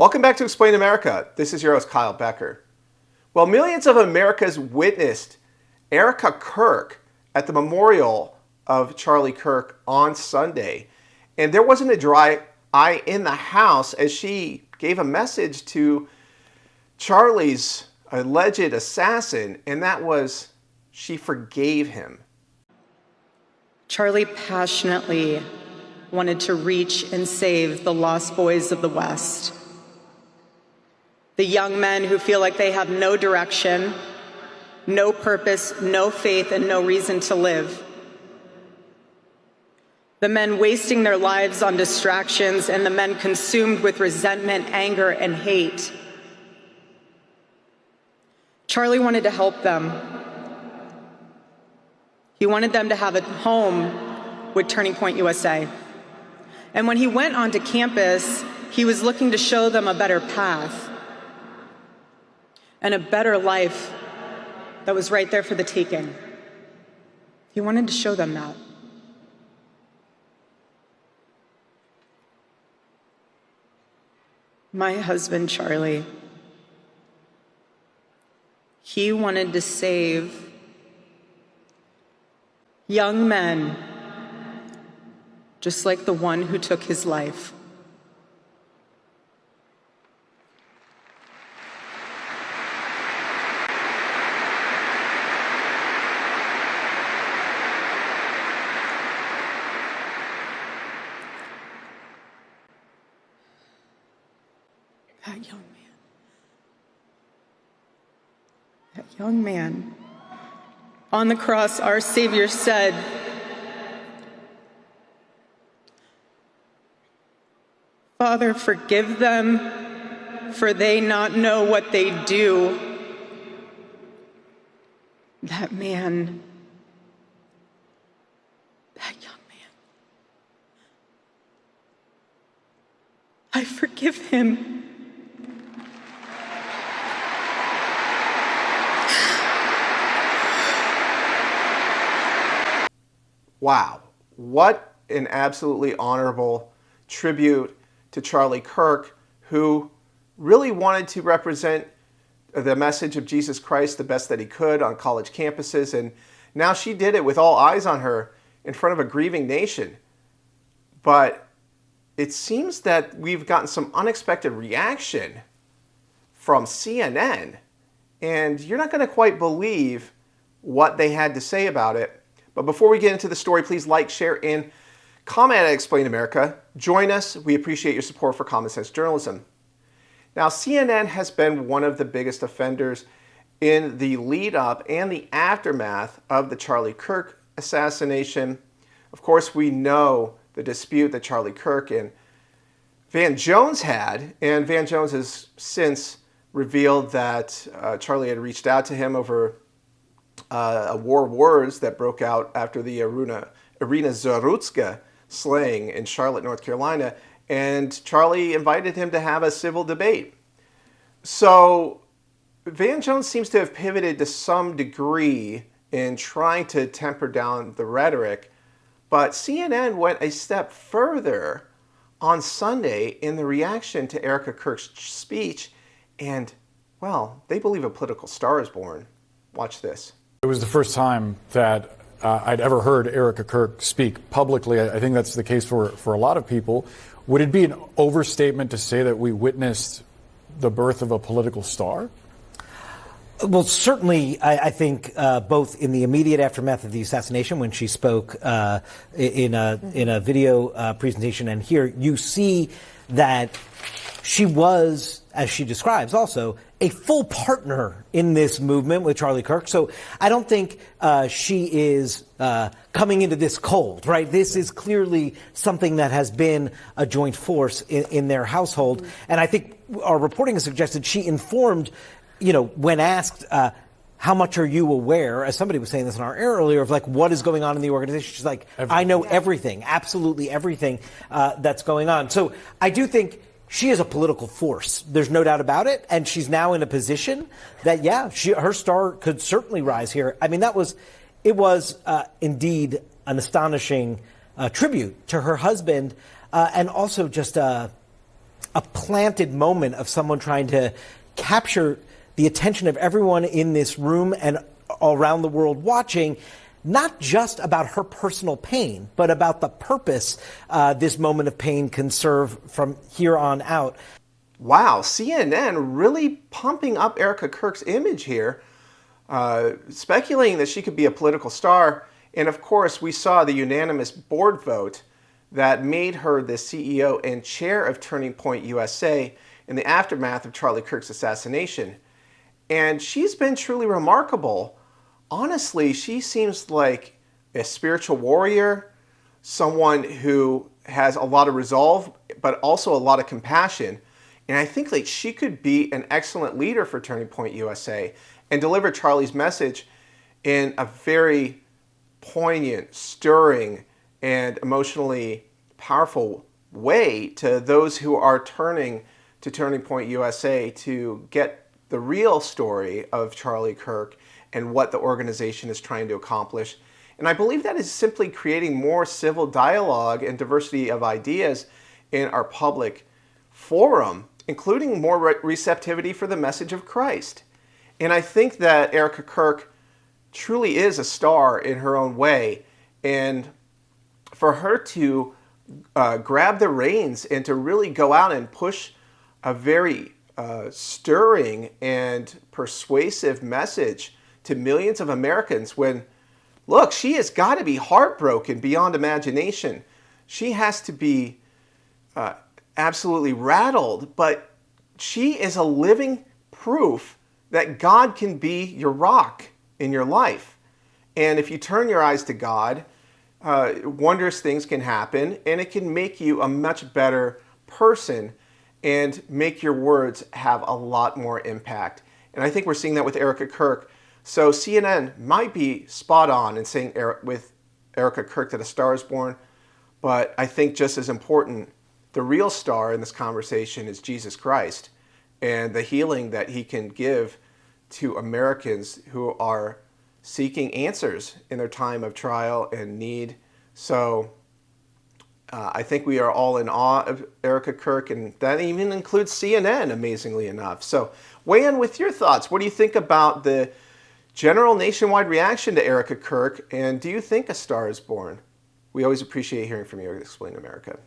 Welcome back to Explain America. This is your host, Kyle Becker. Well, millions of Americans witnessed Erika Kirk at the memorial of Charlie Kirk on Sunday. And there wasn't a dry eye in the house as she gave a message to Charlie's alleged assassin, and that was she forgave him. Charlie passionately wanted to reach and save the lost boys of the West. The young men who feel like they have no direction, no purpose, no faith, and no reason to live. The men wasting their lives on distractions, and the men consumed with resentment, anger, and hate. Charlie wanted to help them. He wanted them to have a home with Turning Point USA. And when he went onto campus, he was looking to show them a better path and a better life that was right there for the taking. He wanted to show them that. My husband, Charlie, he wanted to save young men just like the one who took his life. That young man, on the cross, our Savior said, "Father, forgive them, for they not know what they do." That man, that young man, I forgive him. Wow, what an absolutely honorable tribute to Charlie Kirk, who really wanted to represent the message of Jesus Christ the best that he could on college campuses. And now she did it with all eyes on her in front of a grieving nation. But it seems that we've gotten some unexpected reaction from CNN. And you're not going to quite believe what they had to say about it. But before we get into the story, please like, share, and comment at Explain America. Join us. We appreciate your support for common sense journalism. Now, CNN has been one of the biggest offenders in the lead up and the aftermath of the Charlie Kirk assassination. Of course, we know the dispute that Charlie Kirk and Van Jones had, and Van Jones has since revealed that Charlie had reached out to him over a war of words that broke out after the Irina Zarutska slaying in Charlotte, North Carolina, and Charlie invited him to have a civil debate. So Van Jones seems to have pivoted to some degree in trying to temper down the rhetoric, but CNN went a step further on Sunday in the reaction to Erika Kirk's speech, and, well, they believe a political star is born. Watch this. It was the first time that I'd ever heard Erika Kirk speak publicly. I think that's the case for a lot of people. Would it be an overstatement to say that we witnessed the birth of a political star? Well, certainly, I think both in the immediate aftermath of the assassination, when she spoke in a video presentation, and here you see that she was, as she describes, also a full partner in this movement with Charlie Kirk. So I don't think she is coming into this cold, right? This is clearly something that has been a joint force in their household. And I think our reporting has suggested she informed, when asked, how much are you aware, as somebody was saying this in our air earlier, of like what is going on in the organization? She's like, I know everything, absolutely everything that's going on. So I do think she is a political force. There's no doubt about it. And she's now in a position that, her star could certainly rise here. I mean, it was indeed an astonishing tribute to her husband, and also just a planted moment of someone trying to capture the attention of everyone in this room and around the world watching, not just about her personal pain, but about the purpose this moment of pain can serve from here on out. Wow, CNN really pumping up Erika Kirk's image here, speculating that she could be a political star. And of course, we saw the unanimous board vote that made her the CEO and chair of Turning Point USA in the aftermath of Charlie Kirk's assassination. And she's been truly remarkable. Honestly, she seems like a spiritual warrior, someone who has a lot of resolve, but also a lot of compassion. And I think like she could be an excellent leader for Turning Point USA and deliver Charlie's message in a very poignant, stirring, and emotionally powerful way to those who are turning to Turning Point USA to get the real story of Charlie Kirk and what the organization is trying to accomplish. And I believe that is simply creating more civil dialogue and diversity of ideas in our public forum, including more receptivity for the message of Christ. And I think that Erika Kirk truly is a star in her own way. And for her to grab the reins and to really go out and push a very stirring and persuasive message to millions of Americans when, look, she has got to be heartbroken beyond imagination. She has to be absolutely rattled, but she is a living proof that God can be your rock in your life. And if you turn your eyes to God, wondrous things can happen, and it can make you a much better person and make your words have a lot more impact. And I think we're seeing that with Erika Kirk. So CNN might be spot on in saying with Erika Kirk that a star is born, but I think just as important, the real star in this conversation is Jesus Christ and the healing that he can give to Americans who are seeking answers in their time of trial and need. So I think we are all in awe of Erika Kirk, and that even includes CNN, amazingly enough. So weigh in with your thoughts. What do you think about the general nationwide reaction to Erika Kirk, and do you think a star is born? We always appreciate hearing from you at Explain America.